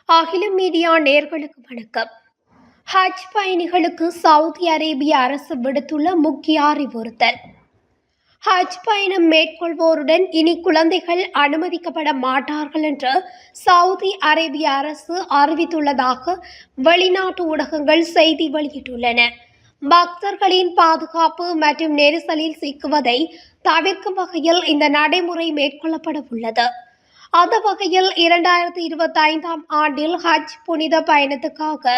அகிலம் மீடியா நேயர்களுக்கு வணக்கம். ஹஜ் பயணிகளுக்கு சவுதி அரேபிய அரசு விடுத்துள்ள முக்கிய அறிவுறுத்தல். ஹஜ் பயணம் மேற்கொள்வோருடன் இனி குழந்தைகள் அனுமதிக்கப்பட மாட்டார்கள் என்று சவுதி அரேபிய அரசு அறிவித்துள்ளதாக வெளிநாட்டு ஊடகங்கள் செய்தி வெளியிட்டுள்ளன. பக்தர்களின் பாதுகாப்பு மற்றும் நெரிசலில் சிக்குவதை தவிர்க்கும் வகையில் இந்த நடைமுறை மேற்கொள்ளப்பட உள்ளது. அந்த வகையில் 2025ஆம் ஆண்டில் ஹஜ் புனித பயணத்துக்காக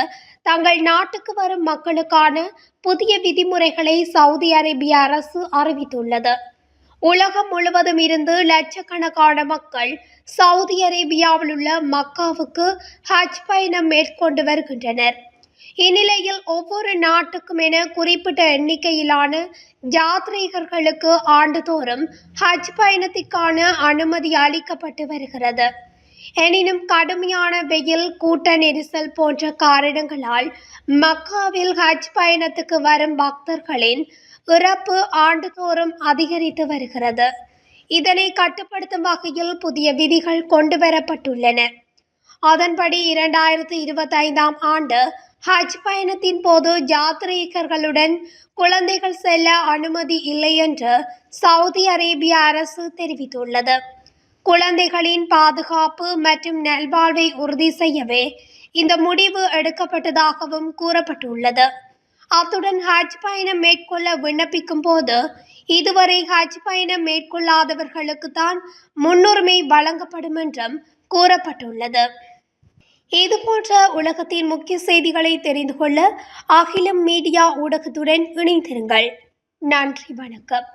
தங்கள் நாட்டுக்கு வரும் மக்களுக்கான புதிய விதிமுறைகளை சவுதி அரேபிய அரசு அறிவித்துள்ளது. உலகம் முழுவதும் இருந்து லட்சக்கணக்கான மக்கள் சவுதி அரேபியாவில் உள்ள மக்காவுக்கு ஹஜ் பயணம் மேற்கொண்டு வருகின்றனர். இந்நிலையில் ஒவ்வொரு நாட்டுக்கும் என குறிப்பிட்ட எண்ணிக்கையிலான யாத்ரீகர்களுக்கு ஆண்டுதோறும் ஹஜ் பயணத்திற்கான அனுமதி அளிக்கப்பட்டு வருகிறது. எனினும் கடுமையான வெயில், கூட்ட நெரிசல் போன்ற காரணங்களால் மக்காவில் ஹஜ் பயணத்துக்கு வரும் பக்தர்களின் இறப்பு ஆண்டுதோறும் அதிகரித்து வருகிறது. இதனை கட்டுப்படுத்தும் வகையில் புதிய விதிகள் கொண்டுவரப்பட்டுள்ளன. அதன்படி 2025ஆம் ஆண்டு ஹஜ் பயணத்தின் போது யாத்ரீகர்களுடன் குழந்தைகள் செல்ல அனுமதி இல்லை என்று சவுதி அரேபிய அரசு தெரிவித்துள்ளது. குழந்தைகளின் பாதுகாப்பு மற்றும் நல்வாழ்வை உறுதி செய்யவே இந்த முடிவு எடுக்கப்பட்டதாகவும் கூறப்பட்டுள்ளது. அத்துடன் ஹஜ் பயணம் மேற்கொள்ள விண்ணப்பிக்கும் போது இதுவரை ஹஜ் பயணம் மேற்கொள்ளாதவர்களுக்கு தான் முன்னுரிமை வழங்கப்படும் என்றும் கூறப்பட்டுள்ளது. இதுபோன்ற உலகத்தின் முக்கிய செய்திகளை தெரிந்து கொள்ள அகிலம் மீடியா ஊடகத்துடன் இணைந்திருங்கள். நன்றி, வணக்கம்.